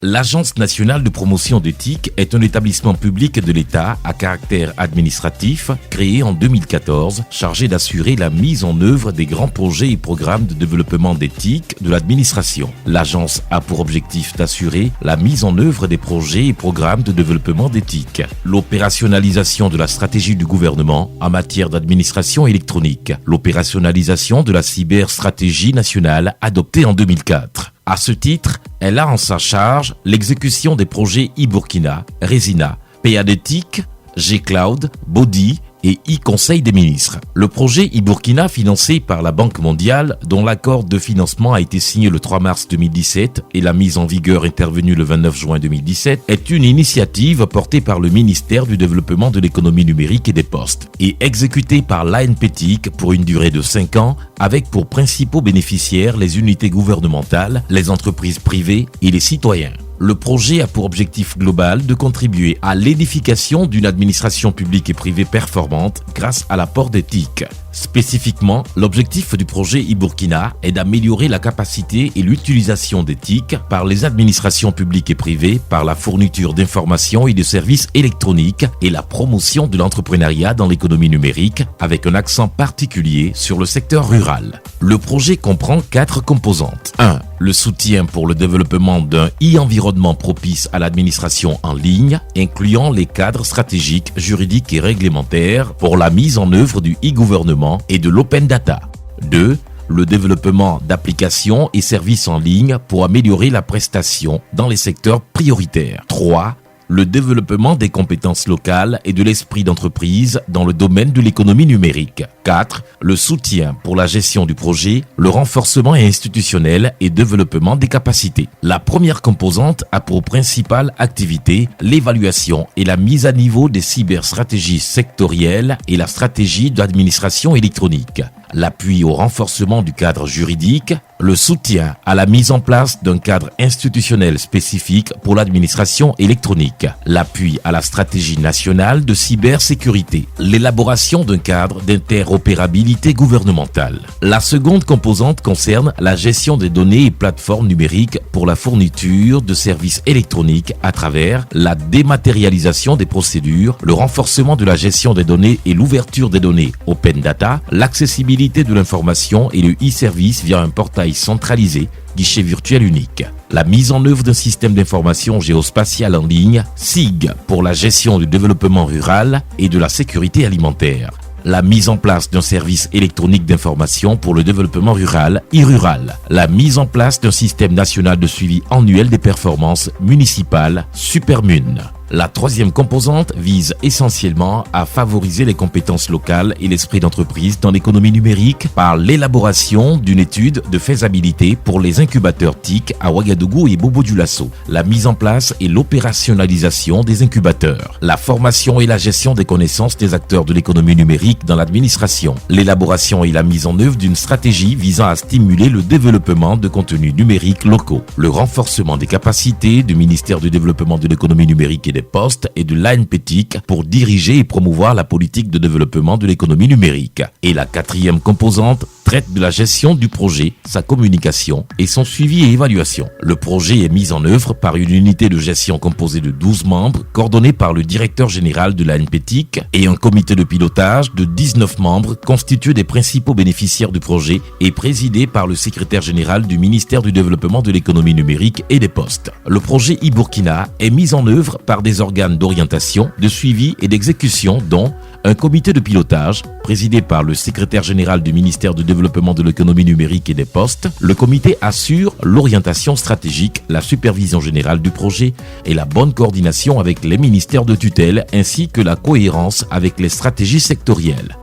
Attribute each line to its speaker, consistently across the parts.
Speaker 1: L'Agence nationale de promotion des TIC est un établissement public de l'État à caractère administratif créé en 2014, chargé d'assurer la mise en œuvre des grands projets et programmes de développement des TIC de l'administration. L'agence a pour objectif d'assurer la mise en œuvre des projets et programmes de développement des TIC, l'opérationnalisation de la stratégie du gouvernement en matière d'administration électronique, l'opérationnalisation de la cyberstratégie nationale adoptée en 2004. À ce titre, elle a en sa charge l'exécution des projets e-Burkina, Resina, PAD-TIC, G-Cloud, Body et e-Conseil des ministres. Le projet e-Burkina, financé par la Banque mondiale, dont l'accord de financement a été signé le 3 mars 2017 et la mise en vigueur intervenue le 29 juin 2017, est une initiative portée par le ministère du Développement de l'économie numérique et des postes et exécutée par l'ANPTIC pour une durée de 5 ans avec pour principaux bénéficiaires les unités gouvernementales, les entreprises privées et les citoyens. Le projet a pour objectif global de contribuer à l'édification d'une administration publique et privée performante grâce à l'apport des TIC. Spécifiquement, l'objectif du projet e-Burkina est d'améliorer la capacité et l'utilisation des TIC par les administrations publiques et privées par la fourniture d'informations et de services électroniques et la promotion de l'entrepreneuriat dans l'économie numérique avec un accent particulier sur le secteur rural. Le projet comprend 4 composantes. 1. Le soutien pour le développement d'un e-environnement propice à l'administration en ligne, incluant les cadres stratégiques, juridiques et réglementaires pour la mise en œuvre du e-gouvernement et de l'open data. 2. Le développement d'applications et services en ligne pour améliorer la prestation dans les secteurs prioritaires. 3. Le développement des compétences locales et de l'esprit d'entreprise dans le domaine de l'économie numérique. 4. Le soutien pour la gestion du projet, le renforcement institutionnel et développement des capacités. La première composante a pour principale activité l'évaluation et la mise à niveau des cyberstratégies sectorielles et la stratégie d'administration électronique. L'appui au renforcement du cadre juridique, le soutien à la mise en place d'un cadre institutionnel spécifique pour l'administration électronique, l'appui à la stratégie nationale de cybersécurité, l'élaboration d'un cadre d'interopérabilité gouvernementale. La seconde composante concerne la gestion des données et plateformes numériques pour la fourniture de services électroniques à travers la dématérialisation des procédures, le renforcement de la gestion des données et l'ouverture des données open data, l'accessibilité de l'information et le e-service via un portail centralisé, guichet virtuel unique. La mise en œuvre d'un système d'information géospatiale en ligne, SIG, pour la gestion du développement rural et de la sécurité alimentaire. La mise en place d'un service électronique d'information pour le développement rural, e-rural. La mise en place d'un système national de suivi annuel des performances municipales, Supermun. La troisième composante vise essentiellement à favoriser les compétences locales et l'esprit d'entreprise dans l'économie numérique par l'élaboration d'une étude de faisabilité pour les incubateurs TIC à Ouagadougou et Bobo-Dioulasso, la mise en place et l'opérationnalisation des incubateurs, la formation et la gestion des connaissances des acteurs de l'économie numérique dans l'administration, l'élaboration et la mise en œuvre d'une stratégie visant à stimuler le développement de contenus numériques locaux, le renforcement des capacités du ministère du Développement de l'économie numérique et des postes et de l'ANPTIC pour diriger et promouvoir la politique de développement de l'économie numérique. Et la quatrième composante traite de la gestion du projet, sa communication et son suivi et évaluation. Le projet est mis en œuvre par une unité de gestion composée de 12 membres, coordonnée par le directeur général de l'ANPTIC et un comité de pilotage de 19 membres constitué des principaux bénéficiaires du projet et présidé par le secrétaire général du ministère du Développement de l'économie numérique et des postes. Le projet e-Burkina est mis en œuvre par des organes d'orientation, de suivi et d'exécution dont un comité de pilotage présidé par le secrétaire général du ministère du Développement de l'économie numérique et des postes. Le comité assure l'orientation stratégique, la supervision générale du projet et la bonne coordination avec les ministères de tutelle ainsi que la cohérence avec les stratégies sectorielles.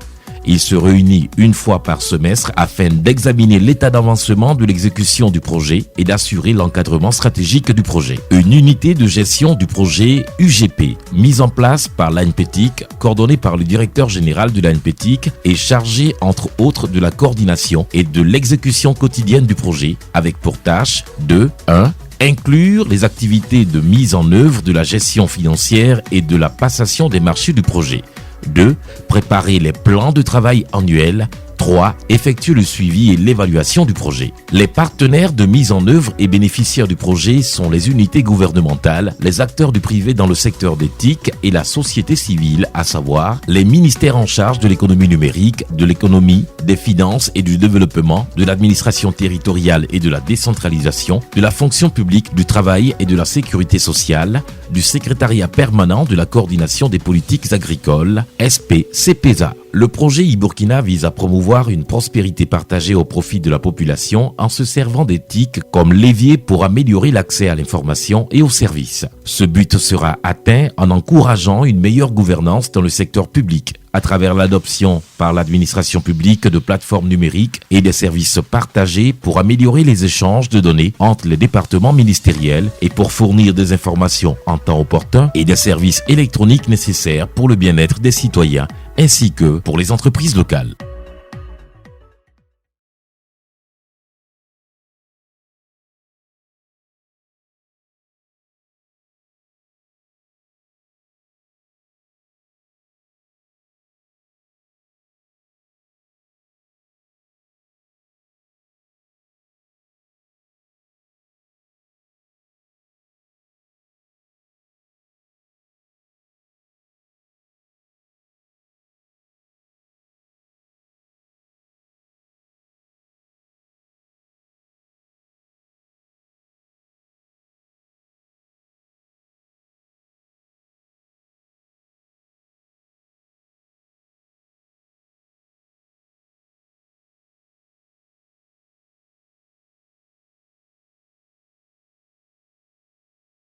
Speaker 1: Il se réunit une fois par semestre afin d'examiner l'état d'avancement de l'exécution du projet et d'assurer l'encadrement stratégique du projet. Une unité de gestion du projet UGP, mise en place par l'ANPTIC, coordonnée par le directeur général de l'ANPTIC, est chargée entre autres de la coordination et de l'exécution quotidienne du projet, avec pour tâche de 1. Inclure les activités de mise en œuvre de la gestion financière et de la passation des marchés du projet. 2. Préparer les plans de travail annuels. 3. Effectue le suivi et l'évaluation du projet. Les partenaires de mise en œuvre et bénéficiaires du projet sont les unités gouvernementales, les acteurs du privé dans le secteur d'éthique et la société civile, à savoir les ministères en charge de l'économie numérique, de l'économie, des finances et du développement, de l'administration territoriale et de la décentralisation, de la fonction publique, du travail et de la sécurité sociale, du secrétariat permanent de la coordination des politiques agricoles, SPCPESA. Le projet e-Burkina vise à promouvoir une prospérité partagée au profit de la population en se servant d'éthique comme levier pour améliorer l'accès à l'information et aux services. Ce but sera atteint en encourageant une meilleure gouvernance dans le secteur public, à travers l'adoption par l'administration publique de plateformes numériques et des services partagés pour améliorer les échanges de données entre les départements ministériels et pour fournir des informations en temps opportun et des services électroniques nécessaires pour le bien-être des citoyens ainsi que pour les entreprises locales.